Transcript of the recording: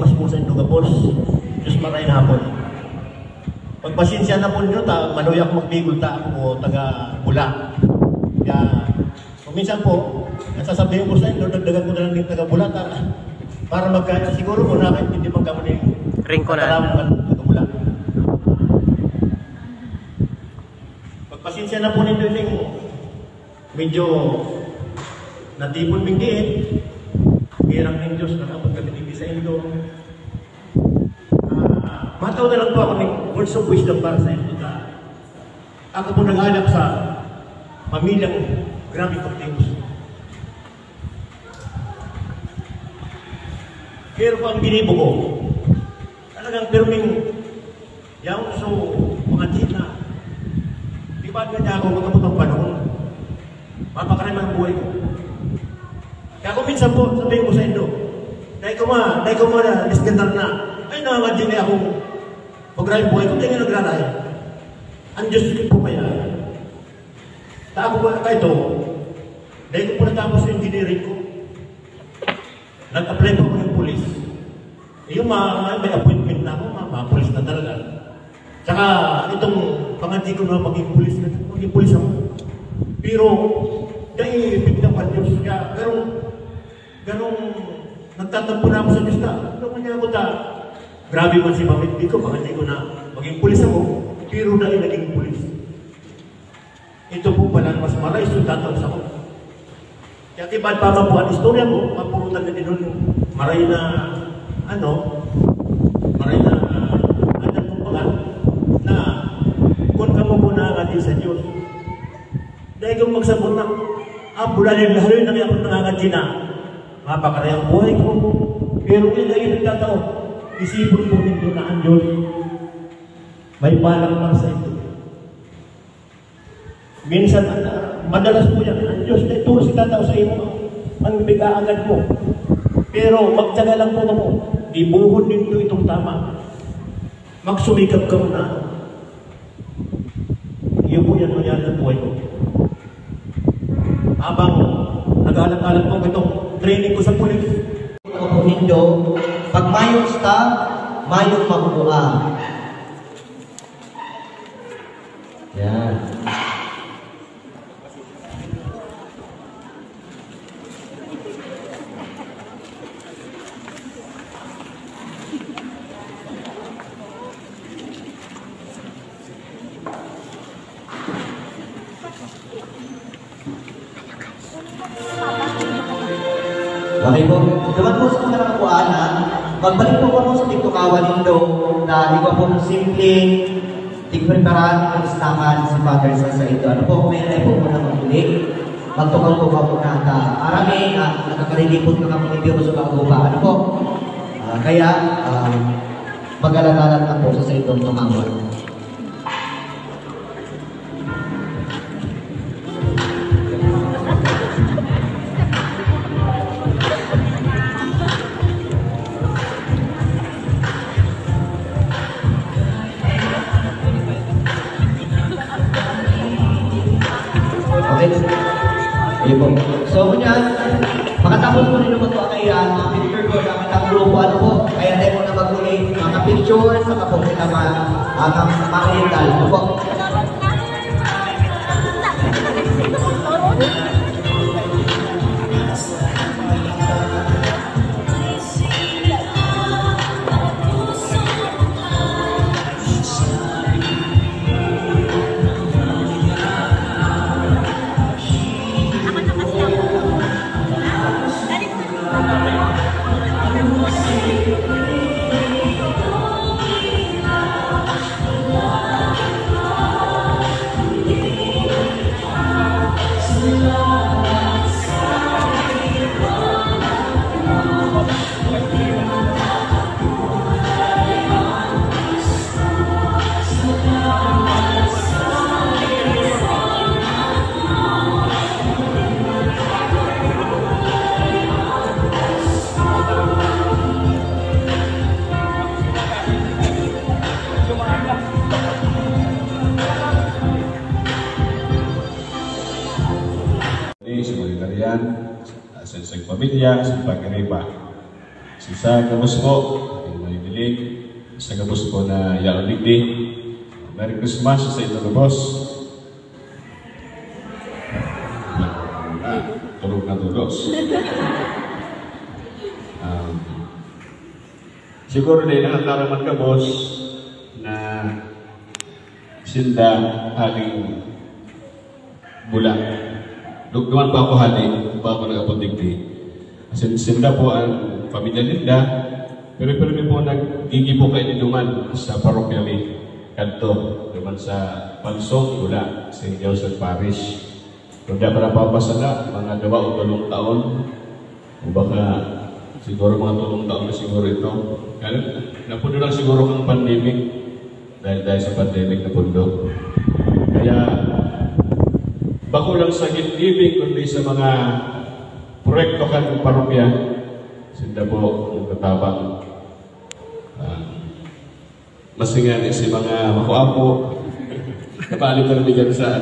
paspusan do gapos. Diyos maray na hapon. Pagpasensya na po nyo, manuyak magbigol ta ako taga Bula. Kaya, minsan po, nasasabihin ko sa inyo, dagdagan ko na lang yung taga Bula para magkaya. Siguro po namin, hindi magkamo na yung kataraman taga Bula. Pagpasensya na po ninyo yung medyo natipon binggiin. Hirang ng Diyos na kapag kami sa inyo. Mataw na lang po ako ng words of wisdom para sa inyo. Ako po nag-alap sa pamilyang Grabe Cortez. Pero po ang binibo ko, talagang pirming yaw so mga tita. Di ba nga ako magkabutang panahon? Mapakarim ang buhay ko. Kaya kung minsan po, sabihin ko sa inyo, dahil ko na, disgandar na, ay nangamadyan na akong pag-rayong buhay ko, tingin nagraray. Ang Diyos ko po kaya. Tako ko na ito, dahil ko po natapos yung engineering ko. Nag-apply po ako ng polis. Yung may appointment na ako, mga polis na talaga. Tsaka itong panganti ko na maging polis ako. Pero, dahil biglang pa Diyos kaya, ganong nagtatampo na ako sa Diyos na. Ano man niya ako grabe man si Mamit ko, panganti ko na maging pulis ako, pero dahil naging pulis. Ito po pala mas maray, so tataos ako. Kaya tibad pa po ang istorya ko, mapurutan na din nun maray na, maray na, anak ko pala, na kung ka mo po nakangatin sa Diyos. Dahil kung magsabot na, bulalin lahat yun na ako nangangatin na, mapakaray ang buhay ko. Pero kung dahil nagtataon, isipon po nito na ang Diyos may balang para sa ito. Minsan, madalas po yan, ang Diyos na ituro si tatao sa imo, ang bigaagad mo. Pero magtyaga lang po na mo, ibuhod nito itong tama. Magsumikap ka muna. Iyo po yan, mangyari ng buhay ko. Habang nag-alap-alap ko itong training ko sa pulis. Ako po nindo, pag mayong sta, mayong mabubuha. Yan. Okay po. Naman po sa mga nakakuhaan na, magbalik po po sa tigtukawan nindo na iba po simpleng tigpreparan ang istakan si Father sa ito. Ano po, may rin po muna magtulik. Magtukal po po na arami na nakakarigipot na kapag hindi mo sa pag-upa. Ano po? Kaya, mag-alalalan na po sa itong tumawan. So, kunyan, makatapos po rin naman po kaya mga picture ko na kitang grupo, ano po, kaya tayo mo na mag-ulit mga picture, saka po kita makalital, ano po. Sa pamilya, sa pag-iriba, Sa gabos po, yung may dilig. Sa gabos po na Yaon Digdi. Merry Christmas sa ito gabos. Tulog na tulos. Siguro din nakataraman ka, boss, na sinda haling bula. Lugduman pa ako haling, pa ako nag-apodigdi. Sinda po ang pamilya Linda, pero po nagigi po kayo duman sa parokya ni Kanto, duman sa Pansong, Bula, St. Joseph Parish. Kung di para papasala, mga 2 o 3 taon, o baka siguro mga 3 taon na siguro ito. Napundo lang siguro ang pandemic, dahil sa pandemic napundo. Kaya, bako lang sa gift giving, kundi sa mga proyekto ka ng parokya, sinda po ang katabang. Masingan si mga makuapo, napaalim ka na bigyan sa